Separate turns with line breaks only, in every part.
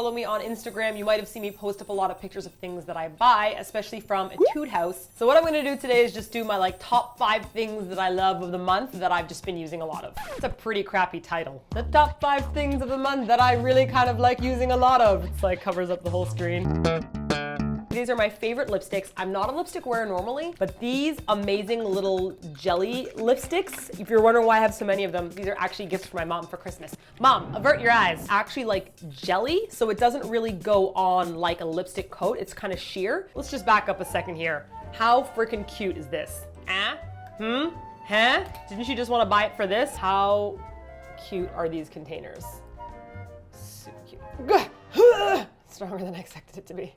follow me on Instagram, you might have seen me post up a lot of pictures of things that I buy, especially from Etude House. So what I'm gonna do today is just do my like top 5 things that I love of the month that I've just been using a lot of. It's a pretty crappy title. The top 5 things of the month that I really kind of like using a lot of. It's like covers up the whole screen. These are my favorite lipsticks. I'm not a lipstick wearer normally, but these amazing little jelly lipsticks, if you're wondering why I have so many of them, these are actually gifts for my mom for Christmas. Mom, avert your eyes. Actually like jelly, so it doesn't really go on like a lipstick coat. It's kind of sheer. Let's just back up a second here. How freaking cute is this? Huh? Didn't you just want to buy it for this? How cute are these containers? Super cute. Stronger than I expected it to be.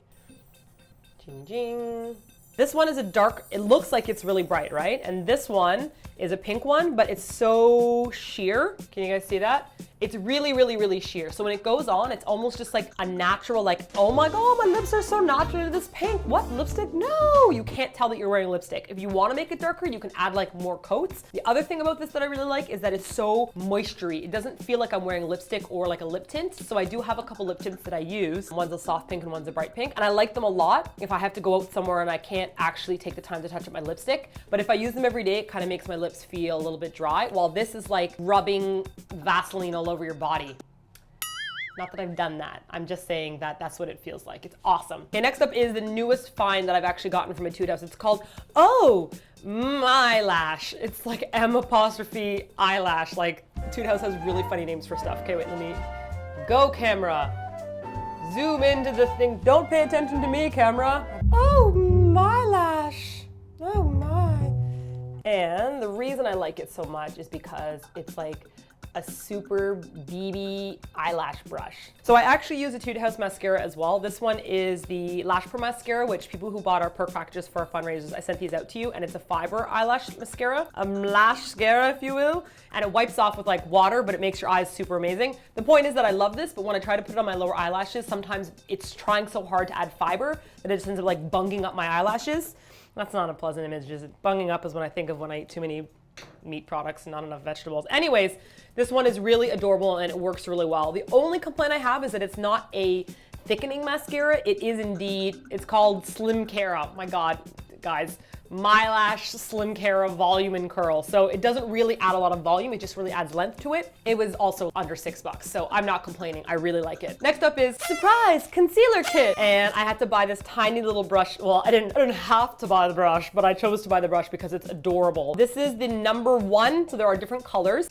Jing, jing. This one is a dark, it looks like it's really bright, right? And this one is a pink one, but it's so sheer. Can you guys see that? It's really, really, really sheer. So when it goes on, it's almost just like a natural, like, oh my God, my lips are so natural to this pink. What, lipstick? No, you can't tell that you're wearing lipstick. If you want to make it darker, you can add like more coats. The other thing about this that I really like is that it's so moistury. It doesn't feel like I'm wearing lipstick or like a lip tint. So I do have a couple lip tints that I use. One's a soft pink and one's a bright pink. And I like them a lot if I have to go out somewhere and I can't actually take the time to touch up my lipstick. But if I use them every day, it kind of makes my lips feel a little bit dry. While this is like rubbing Vaseline all over your body. Not that I've done that. I'm just saying that that's what it feels like. It's awesome. Okay, next up is the newest find that I've actually gotten from Etude House. It's called, oh, eyelash. It's like M' eyelash. Like Etude House has really funny names for stuff. Okay, wait, let me, go camera. Zoom into the thing. Don't pay attention to me, camera. Oh, eyelash. Oh my. And the reason I like it so much is because it's like a super BB eyelash brush. So I actually use Etude House mascara as well. This one is the Lash Pro mascara, which people who bought our perk packages for our fundraisers, I sent these out to you, and it's a fiber eyelash mascara, lash mascara if you will, and it wipes off with like water, but it makes your eyes super amazing. The point is that I love this, but when I try to put it on my lower eyelashes, sometimes it's trying so hard to add fiber that it just ends up like bunging up my eyelashes. That's not a pleasant image, is it? Bunging up is when I think of when I eat too many meat products and not enough vegetables. Anyways, this one is really adorable and it works really well. The only complaint I have is that it's not a thickening mascara. It is indeed, it's called Slim Cara. My God, guys, Mylash Slim Cara Volume and Curl. So it doesn't really add a lot of volume, it just really adds length to it. It was also under $6, so I'm not complaining. I really like it. Next up is surprise concealer kit. And I had to buy this tiny little brush. Well, I didn't have to buy the brush, but I chose to buy the brush because it's adorable. This is the number 1, so there are different colors.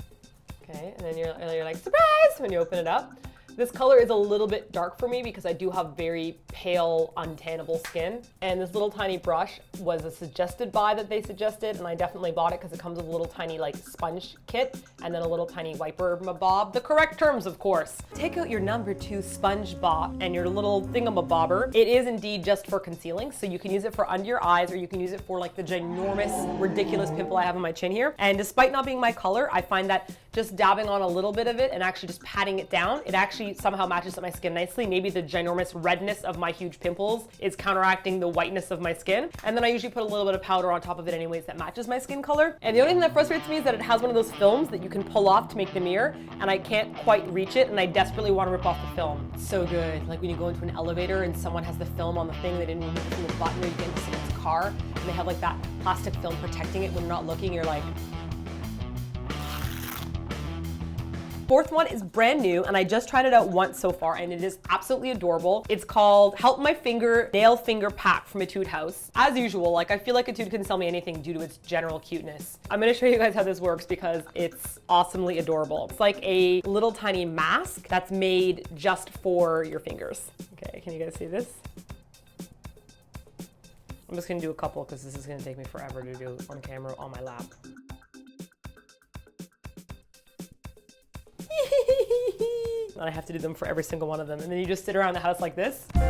Okay, and then you're like, surprise, when you open it up. This color is a little bit dark for me because I do have very pale, untannable skin. And this little tiny brush was a suggested buy that they suggested, and I definitely bought it because it comes with a little tiny like sponge kit and then a little tiny wiper mabob. The correct terms, of course. Take out your number 2 sponge bob and your little thingamabobber. It is indeed just for concealing, so you can use it for under your eyes or you can use it for like the ginormous, ridiculous pimple I have on my chin here. And despite not being my color, I find that just dabbing on a little bit of it and actually just patting it down, it actually somehow matches up my skin nicely. Maybe the ginormous redness of my huge pimples is counteracting the whiteness of my skin. And then I usually put a little bit of powder on top of it anyways that matches my skin color. And the only thing that frustrates me is that it has one of those films that you can pull off to make the mirror, and I can't quite reach it, and I desperately want to rip off the film. It's so good. Like when you go into an elevator and someone has the film on the thing, they didn't remove it from the button, or you get into someone's car and they have like that plastic film protecting it when you're not looking, you're like, Fourth one is brand new, and I just tried it out once so far, and it is absolutely adorable. It's called Help My Finger Nail Finger Pack from Etude House. As usual, like I feel like Etude can sell me anything due to its general cuteness. I'm gonna show you guys how this works because it's awesomely adorable. It's like a little tiny mask that's made just for your fingers. Okay, can you guys see this? I'm just gonna do a couple because this is gonna take me forever to do on camera on my lap. And I have to do them for every single one of them. And then you just sit around the house like this. The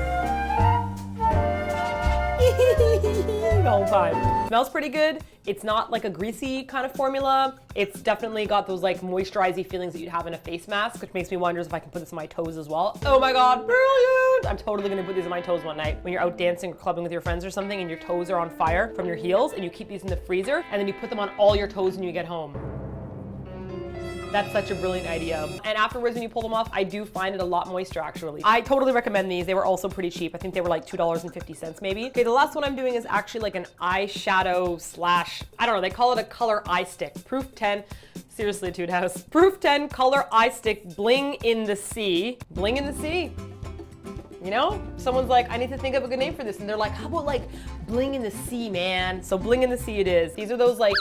whole time. Smells pretty good. It's not like a greasy kind of formula. It's definitely got those like moisturizing feelings that you'd have in a face mask, which makes me wonder if I can put this on my toes as well. Oh my God, brilliant! I'm totally gonna put these on my toes one night when you're out dancing or clubbing with your friends or something and your toes are on fire from your heels, and you keep these in the freezer and then you put them on all your toes when you get home. That's such a brilliant idea. And afterwards when you pull them off, I do find it a lot moister actually. I totally recommend these. They were also pretty cheap. I think they were like $2.50 maybe. Okay, the last one I'm doing is actually like an eyeshadow slash, I don't know, they call it a color eye stick. Proof 10, seriously Etude House. Proof 10 color eye stick, bling in the sea. Bling in the sea. You know, someone's like, I need to think of a good name for this. And they're like, how about like bling in the sea, man? So bling in the sea it is. These are those like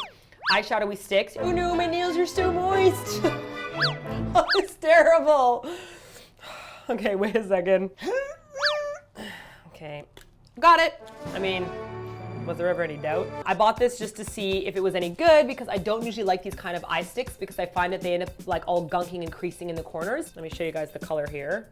eyeshadowy sticks. Oh no, my nails are so moist. Oh, it's terrible. Okay, wait a second. Okay, got it. I mean, was there ever any doubt? I bought this just to see if it was any good because I don't usually like these kind of eye sticks because I find that they end up like all gunking and creasing in the corners. Let me show you guys the color here.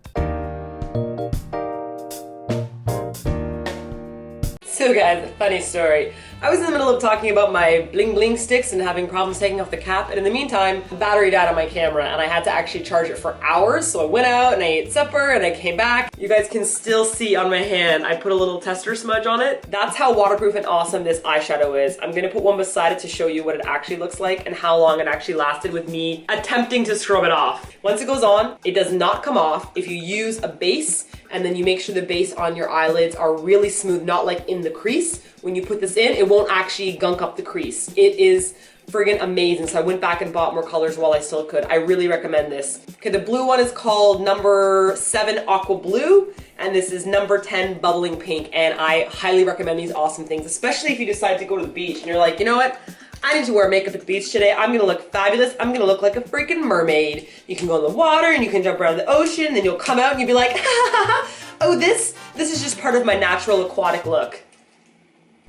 So guys, funny story. I was in the middle of talking about my bling bling sticks and having problems taking off the cap, and in the meantime, the battery died on my camera and I had to actually charge it for hours. So I went out and I ate supper and I came back. You guys can still see on my hand, I put a little tester smudge on it. That's how waterproof and awesome this eyeshadow is. I'm gonna put one beside it to show you what it actually looks like and how long it actually lasted with me attempting to scrub it off. Once it goes on, it does not come off if you use a base and then you make sure the base on your eyelids are really smooth, not like in the crease. When you put this in, it won't actually gunk up the crease. It is friggin' amazing. So I went back and bought more colors while I still could. I really recommend this. Okay, the blue one is called number 7 Aqua Blue, and this is number 10 Bubbling Pink, and I highly recommend these awesome things, especially if you decide to go to the beach and you're like, you know what? I need to wear makeup at the beach today. I'm gonna look fabulous. I'm gonna look like a freaking mermaid. You can go in the water and you can jump around the ocean, and then you'll come out and you'll be like, oh, this is just part of my natural aquatic look.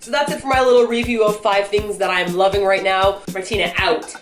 So that's it for my little review of 5 things that I'm loving right now. Martina out.